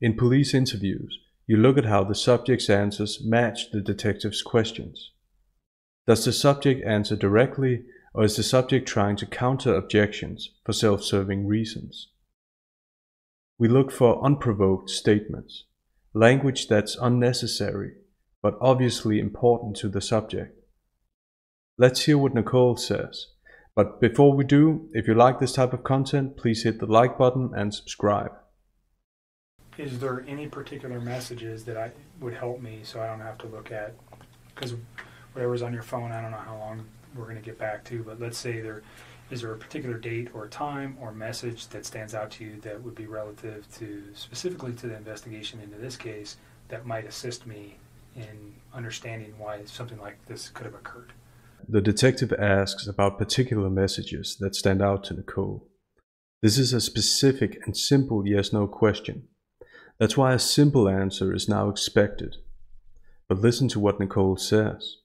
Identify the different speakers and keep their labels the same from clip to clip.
Speaker 1: In police interviews, you look at how the subject's answers match the detective's questions. Does the subject answer directly, or is the subject trying to counter objections for self-serving reasons? We look for unprovoked statements, language that's unnecessary, but obviously important to the subject. Let's hear what Nichol says. But before we do, if you like this type of content, please hit the like button and subscribe.
Speaker 2: Is there any particular messages that would help me so I don't have to look at, because whatever's on your phone, I don't know how long we're going to get back to, but let's say is there a particular date or time or message that stands out to you that would be relative to, specifically to the investigation into this case, that might assist me in understanding why something like this could have occurred?
Speaker 1: The detective asks about particular messages that stand out to Nichol. This is a specific and simple yes-no question. That's why a simple answer is now expected. But listen to what Nichol says.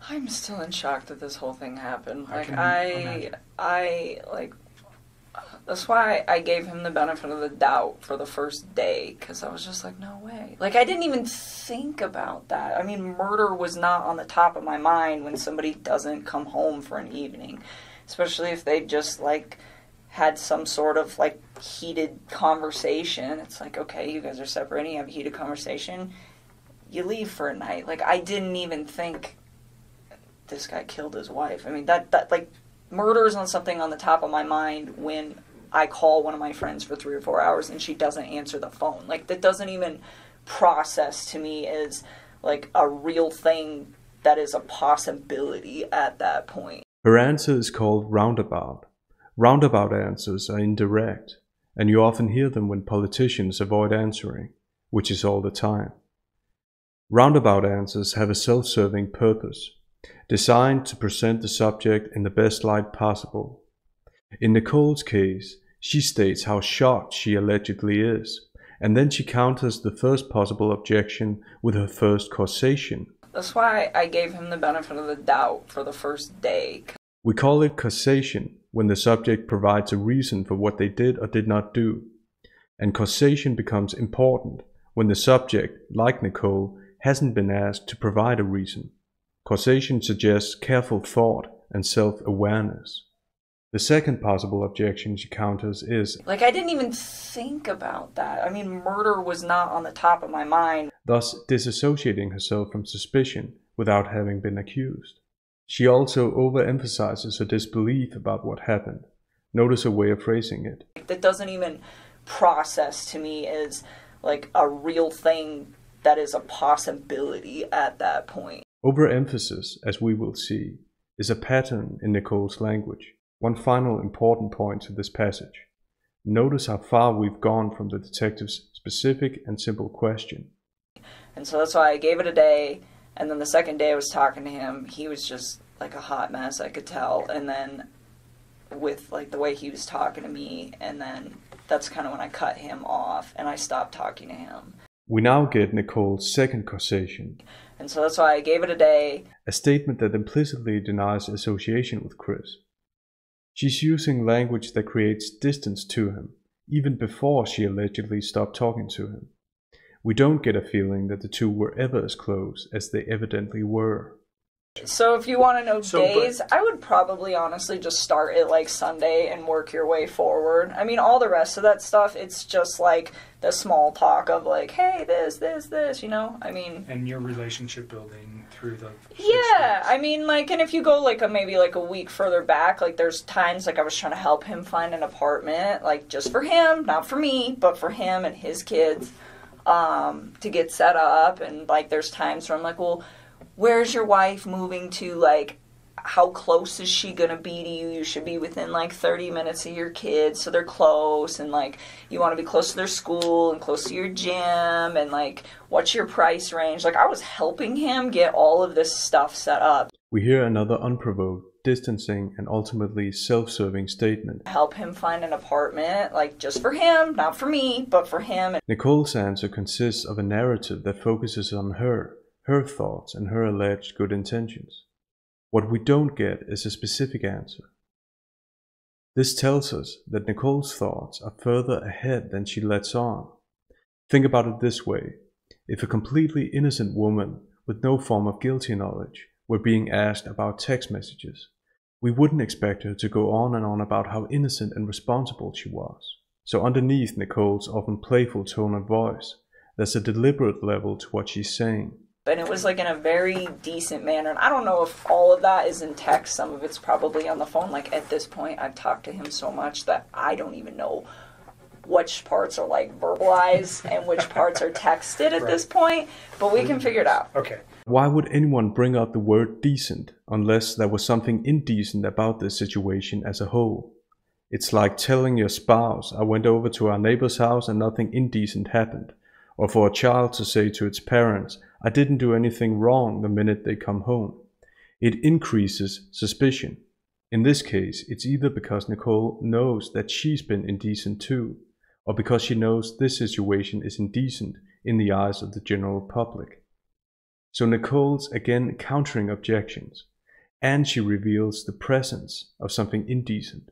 Speaker 3: I'm still in shock that this whole thing happened. That's why I gave him the benefit of the doubt for the first day, because I was just like, no way. Like, I didn't even think about that. I mean, murder was not on the top of my mind when somebody doesn't come home for an evening, especially if they just, like, had some sort of, like, heated conversation. It's like, okay, you guys are separating, you have a heated conversation, you leave for a night. Like, I didn't even think this guy killed his wife. I mean, that like, murder is on something on the top of my mind when I call one of my friends for 3 or 4 hours and she doesn't answer the phone. Like, that doesn't even process to me as, like, a real thing that is a possibility at that point.
Speaker 1: Her answer is called roundabout. Roundabout answers are indirect, and you often hear them when politicians avoid answering, which is all the time. Roundabout answers have a self-serving purpose, designed to present the subject in the best light possible. In Nichol's case, she states how shocked she allegedly is, and then she counters the first possible objection with her first causation.
Speaker 3: That's why I gave him the benefit of the doubt for the first day.
Speaker 1: We call it causation when the subject provides a reason for what they did or did not do. And causation becomes important when the subject, like Nichol, hasn't been asked to provide a reason. Causation suggests careful thought and self-awareness. The second possible objection she counters is,
Speaker 3: like, I didn't even think about that. I mean, murder was not on the top of my mind.
Speaker 1: Thus disassociating herself from suspicion without having been accused. She also overemphasizes her disbelief about what happened. Notice her way of phrasing it.
Speaker 3: That doesn't even process to me as, like, a real thing that is a possibility at that point.
Speaker 1: Overemphasis, as we will see, is a pattern in Nichol's language. One final important point to this passage. Notice how far we've gone from the detective's specific and simple question.
Speaker 3: And so that's why I gave it a day, and then the second day I was talking to him, he was just like a hot mess, I could tell. And then with, like, the way he was talking to me, and then that's kind of when I cut him off and I stopped talking to him.
Speaker 1: We now get Nichol's second causation.
Speaker 3: And so that's why I gave it a day.
Speaker 1: A statement that implicitly denies association with Chris. She's using language that creates distance to him, even before she allegedly stopped talking to him. We don't get a feeling that the two were ever as close as they evidently were.
Speaker 3: So if you want to know days, I would probably honestly just start at, like, Sunday and work your way forward. I mean, all the rest of that stuff, it's just like the small talk of, like, hey, this, you know? I mean...
Speaker 2: And your relationship building through the...
Speaker 3: Yeah, I mean, like, and if you go, like, maybe, like, a week further back, like, there's times, like, I was trying to help him find an apartment, like, just for him, not for me, but for him and his kids, to get set up. And, like, there's times where I'm like, well, where's your wife moving to? Like, how close is she going to be to you? You should be within, like, 30 minutes of your kids, so they're close. And, like, you want to be close to their school and close to your gym. And, like, what's your price range? Like, I was helping him get all of this stuff set up.
Speaker 1: We hear another unprovoked, distancing, and ultimately self-serving statement.
Speaker 3: Help him find an apartment, like, just for him, not for me, but for him.
Speaker 1: Nichol's answer consists of a narrative that focuses on her thoughts, and her alleged good intentions. What we don't get is a specific answer. This tells us that Nichole's thoughts are further ahead than she lets on. Think about it this way. If a completely innocent woman with no form of guilty knowledge were being asked about text messages, we wouldn't expect her to go on and on about how innocent and responsible she was. So underneath Nichole's often playful tone of voice, there's a deliberate level to what she's saying.
Speaker 3: And it was like in a very decent manner. And I don't know if all of that is in text. Some of it's probably on the phone. Like at this point, I've talked to him so much that I don't even know which parts are like verbalized and which parts are texted at this point. But we can figure it out.
Speaker 2: Okay.
Speaker 1: Why would anyone bring up the word decent unless there was something indecent about this situation as a whole? It's like telling your spouse, I went over to our neighbor's house and nothing indecent happened. Or for a child to say to its parents, I didn't do anything wrong the minute they come home. It increases suspicion. In this case, it's either because Nichol knows that she's been indecent too, or because she knows this situation is indecent in the eyes of the general public. So Nichole's again countering objections, and she reveals the presence of something indecent.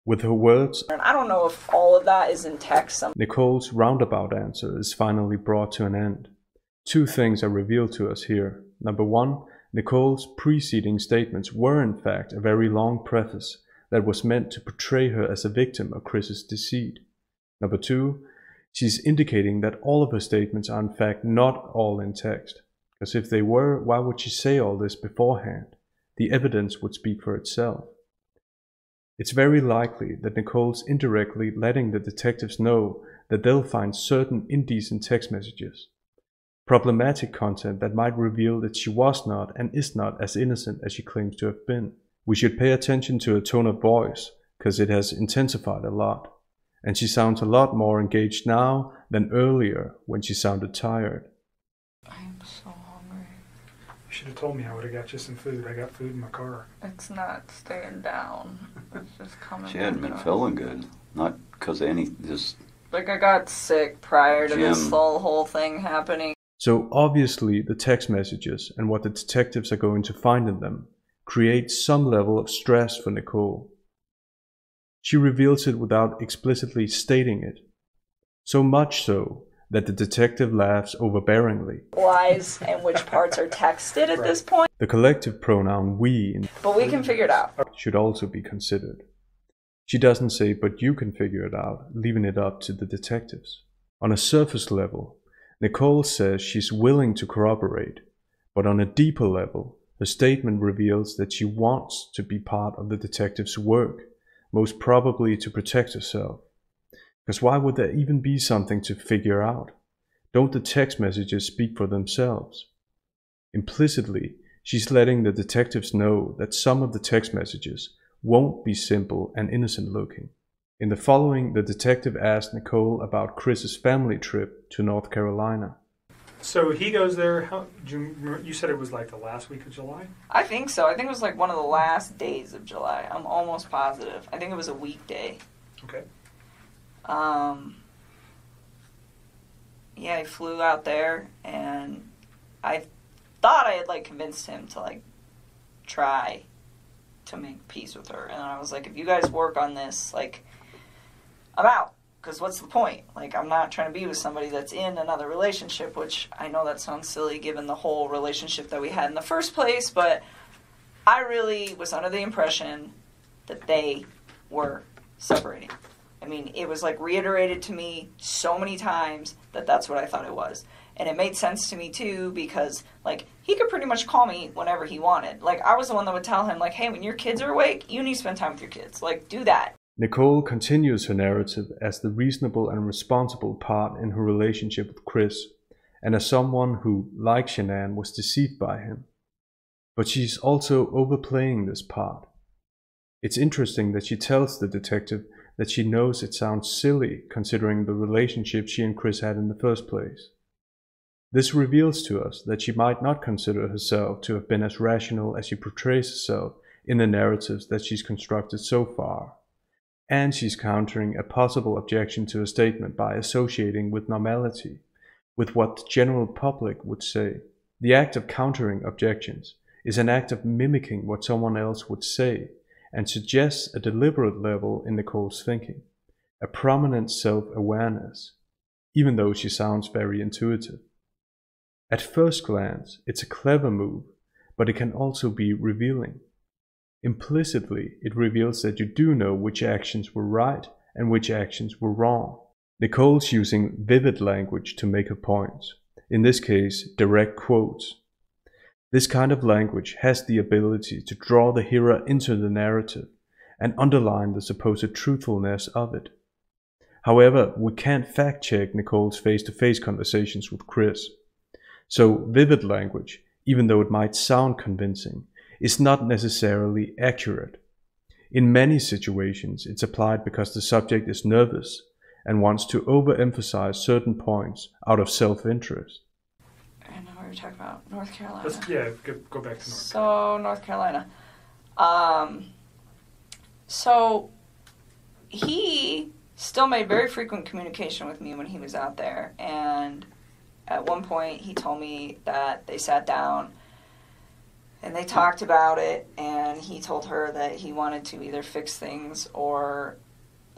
Speaker 1: With her words,
Speaker 3: And I don't know if all of that is in text.
Speaker 1: Nichole's roundabout answer is finally brought to an end. Two things are revealed to us here. Number one, Nichole's preceding statements were in fact a very long preface that was meant to portray her as a victim of Chris's deceit. Number two, she's indicating that all of her statements are in fact not all in text. Because if they were, why would she say all this beforehand? The evidence would speak for itself. It's very likely that Nichole's indirectly letting the detectives know that they'll find certain indecent text messages. Problematic content that might reveal that she was not and is not as innocent as she claims to have been. We should pay attention to her tone of voice, because it has intensified a lot. And she sounds a lot more engaged now than earlier when she sounded tired.
Speaker 3: I'm so hungry.
Speaker 2: You should have told me. I would have got you some food. I got food in my car.
Speaker 3: It's not staying down. It's just coming.
Speaker 4: She hadn't been
Speaker 3: back up.
Speaker 4: feeling good. Not because of any, just...
Speaker 3: Like I got sick prior to this
Speaker 4: Jim.
Speaker 3: whole thing happening.
Speaker 1: So obviously the text messages and what the detectives are going to find in them create some level of stress for Nichole. She reveals it without explicitly stating it. So much so that the detective laughs overbearingly.
Speaker 3: Lies and which parts are texted at this point.
Speaker 1: The collective pronoun we
Speaker 3: But we can figure it out.
Speaker 1: should also be considered. She doesn't say, but you can figure it out, leaving it up to the detectives. On a surface level, Nichole says she's willing to corroborate, but on a deeper level, her statement reveals that she wants to be part of the detective's work, most probably to protect herself. Because why would there even be something to figure out? Don't the text messages speak for themselves? Implicitly, she's letting the detectives know that some of the text messages won't be simple and innocent looking. In the following, the detective asked Nichole about Chris's family trip to North Carolina.
Speaker 2: So he goes there. You said it was like the last week of July?
Speaker 3: I think so. I think it was like one of the last days of July. I'm almost positive. I think it was a weekday.
Speaker 2: Okay.
Speaker 3: Yeah, I flew out there, and I thought I had, like, convinced him to, like, try to make peace with her. And I was like, if you guys work on this, like, I'm out. Because what's the point? Like, I'm not trying to be with somebody that's in another relationship, which I know that sounds silly given the whole relationship that we had in the first place, but I really was under the impression that they were separating. I mean, it was like reiterated to me so many times that that's what I thought it was. And it made sense to me too because, like, he could pretty much call me whenever he wanted. Like, I was the one that would tell him, like, hey, when your kids are awake, you need to spend time with your kids. Like, do that.
Speaker 1: Nichole continues her narrative as the reasonable and responsible part in her relationship with Chris, and as someone who, like Shanann, was deceived by him. But she's also overplaying this part. It's interesting that she tells the detective that she knows it sounds silly considering the relationship she and Chris had in the first place. This reveals to us that she might not consider herself to have been as rational as she portrays herself in the narratives that she's constructed so far. And she's countering a possible objection to a statement by associating with normality, with what the general public would say. The act of countering objections is an act of mimicking what someone else would say, and suggests a deliberate level in Nichole's thinking, a prominent self-awareness, even though she sounds very intuitive. At first glance, it's a clever move, but it can also be revealing. Implicitly, it reveals that you do know which actions were right and which actions were wrong. Nichole's using vivid language to make her points, in this case, direct quotes. This kind of language has the ability to draw the hearer into the narrative and underline the supposed truthfulness of it. However, we can't fact-check Nichole's face-to-face conversations with Chris. So vivid language, even though it might sound convincing, is not necessarily accurate. In many situations, it's applied because the subject is nervous and wants to overemphasize certain points out of self-interest.
Speaker 3: I know we were talking about North Carolina.
Speaker 2: Go back to North Carolina.
Speaker 3: So, North Carolina. So, he still made very frequent communication with me when he was out there. And at one point, he told me that they sat down and they talked about it. And he told her that he wanted to either fix things or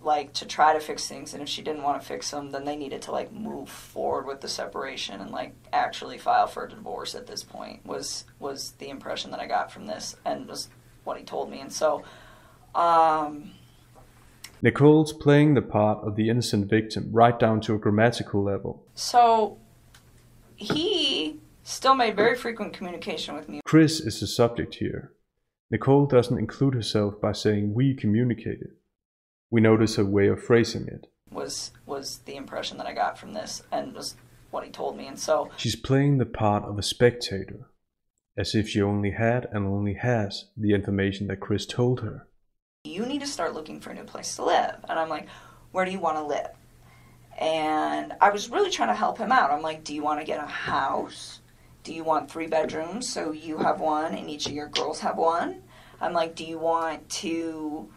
Speaker 3: like to try to fix things, and if she didn't want to fix them, then they needed to like move forward with the separation and like actually file for a divorce at this point was the impression that I got from this, and was what he told me. And so
Speaker 1: Nichole's playing the part of the innocent victim right down to a grammatical level.
Speaker 3: So he still made very frequent communication with me.
Speaker 1: Chris is the subject here. Nichol doesn't include herself by saying we communicated. We notice her way of phrasing it.
Speaker 3: Was the impression that I got from this, and was what he told me. And so
Speaker 1: she's playing the part of a spectator, as if she only had and only has the information that Chris told her.
Speaker 3: You need to start looking for a new place to live. And I'm like, where do you want to live? And I was really trying to help him out. I'm like, do you want to get a house? Do you want 3 bedrooms so you have one and each of your girls have one? I'm like, do you want to,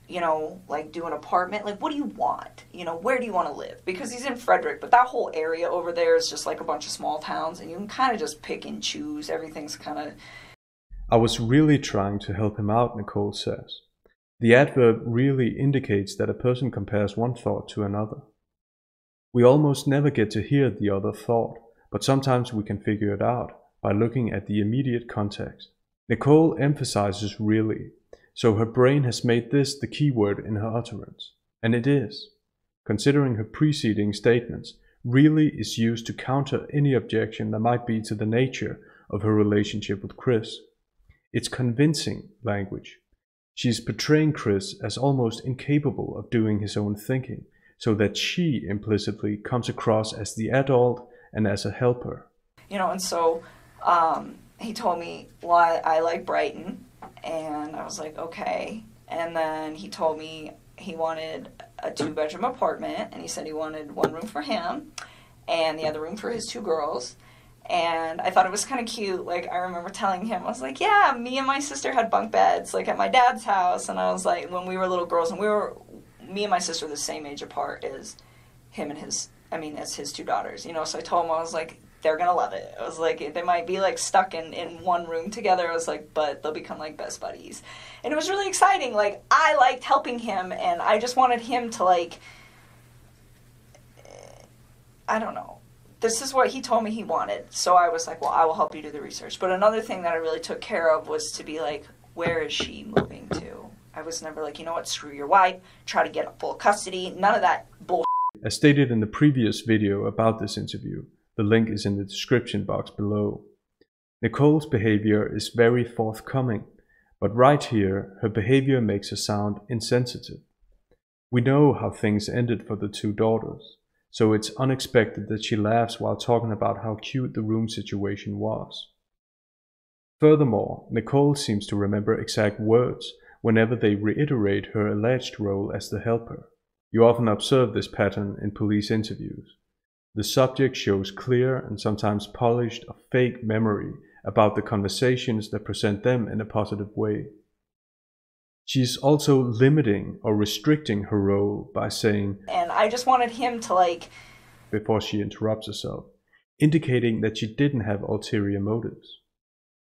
Speaker 3: you know, like do an apartment? Like, what do you want? You know, where do you want to live? Because he's in Frederick, but that whole area over there is just like a bunch of small towns, and you can kind of just pick and choose. Everything's kind of...
Speaker 1: I was really trying to help him out, Nichol says. The adverb really indicates that a person compares one thought to another. We almost never get to hear the other thought, but sometimes we can figure it out by looking at the immediate context. Nichol emphasizes really, so her brain has made this the key word in her utterance. And it is. Considering her preceding statements, really is used to counter any objection that might be to the nature of her relationship with Chris. It's convincing language. She's portraying Chris as almost incapable of doing his own thinking, so that she implicitly comes across as the adult and as a helper.
Speaker 3: You know, and so he told me why I like Brighton. And I was like, okay. And then he told me he wanted a 2-bedroom apartment, and he said he wanted 1 room for him and the other room for his 2 girls. And I thought it was kind of cute. Like, I remember telling him, I was like, yeah, me and my sister had bunk beds, like, at my dad's house. And I was like, when we were little girls, and me and my sister were the same age apart as him and as his 2 daughters, you know. So I told him, I was like, they're gonna love it. I was like, they might be like stuck in 1 room together. I was like, but they'll become like best buddies. And it was really exciting. Like, I liked helping him, and I just wanted him to, like, I don't know. This is what he told me he wanted. So I was like, well, I will help you do the research. But another thing that I really took care of was to be like, where is she moving to? I was never like, you know what, screw your wife, try to get full custody, none of that bullshit.
Speaker 1: As stated in the previous video about this interview, the link is in the description box below. Nichole's behavior is very forthcoming, but right here, her behavior makes her sound insensitive. We know how things ended for the 2 daughters, so it's unexpected that she laughs while talking about how cute the room situation was. Furthermore, Nichol seems to remember exact words whenever they reiterate her alleged role as the helper. You often observe this pattern in police interviews. The subject shows clear and sometimes polished or fake memory about the conversations that present them in a positive way. She is also limiting or restricting her role by saying,
Speaker 3: and I just wanted him to, like,
Speaker 1: before she interrupts herself, indicating that she didn't have ulterior motives.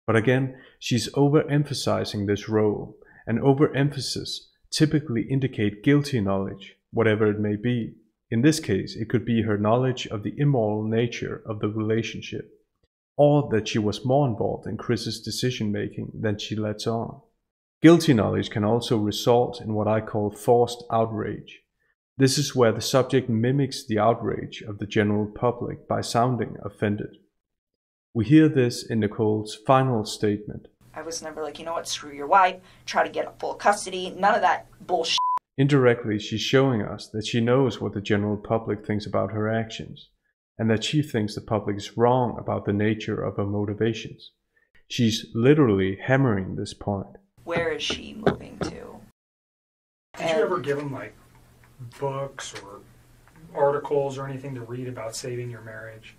Speaker 1: But again, she's overemphasizing this role, and overemphasis typically indicate guilty knowledge, whatever it may be. In this case, it could be her knowledge of the immoral nature of the relationship, or that she was more involved in Chris's decision-making than she lets on. Guilty knowledge can also result in what I call forced outrage. This is where the subject mimics the outrage of the general public by sounding offended. We hear this in Nichole's final statement.
Speaker 3: I was never like, you know what, screw your wife, try to get full custody, none of that bullshit.
Speaker 1: Indirectly, she's showing us that she knows what the general public thinks about her actions, and that she thinks the public is wrong about the nature of her motivations. She's literally hammering this point.
Speaker 3: Where is she moving to?
Speaker 2: Did you ever give him like books or articles or anything to read about saving your marriage?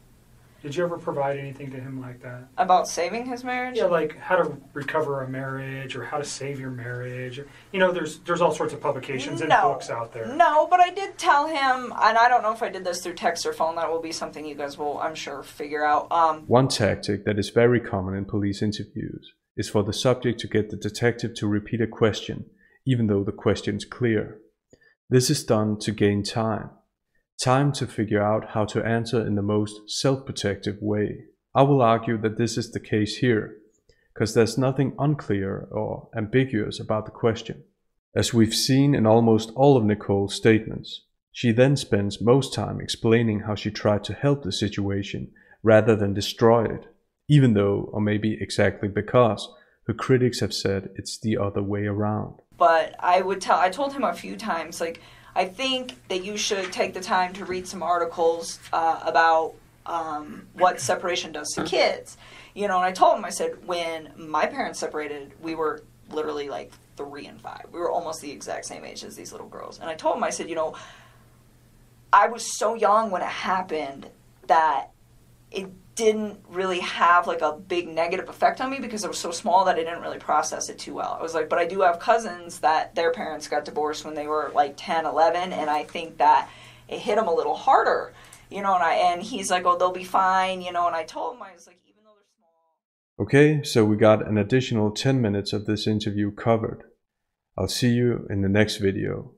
Speaker 2: Did you ever provide anything to him like that?
Speaker 3: About saving his marriage?
Speaker 2: Yeah, like how to recover a marriage or how to save your marriage. You know, there's all sorts of publications and books out there.
Speaker 3: No, but I did tell him, and I don't know if I did this through text or phone. That will be something you guys will, I'm sure, figure out.
Speaker 1: One tactic that is very common in police interviews is for the subject to get the detective to repeat a question, even though the question's clear. This is done to gain time. Time to figure out how to answer in the most self-protective way. I will argue that this is the case here, because there's nothing unclear or ambiguous about the question. As we've seen in almost all of Nichole's statements, she then spends most time explaining how she tried to help the situation rather than destroy it, even though, or maybe exactly because, her critics have said it's the other way around.
Speaker 3: But I told him a few times, like, I think that you should take the time to read some articles about what separation does to kids. You know, and I told him, I said, when my parents separated, we were literally like 3 and 5. We were almost the exact same age as these little girls. And I told him, I said, you know, I was so young when it happened that it didn't really have like a big negative effect on me because I was so small that I didn't really process it too well. I was like, but I do have cousins that their parents got divorced when they were like 10, 11, and I think that it hit them a little harder, you know, and he's like, oh, they'll be fine, you know, and I told him, I was like, even though they're small.
Speaker 1: Okay, so we got an additional 10 minutes of this interview covered. I'll see you in the next video.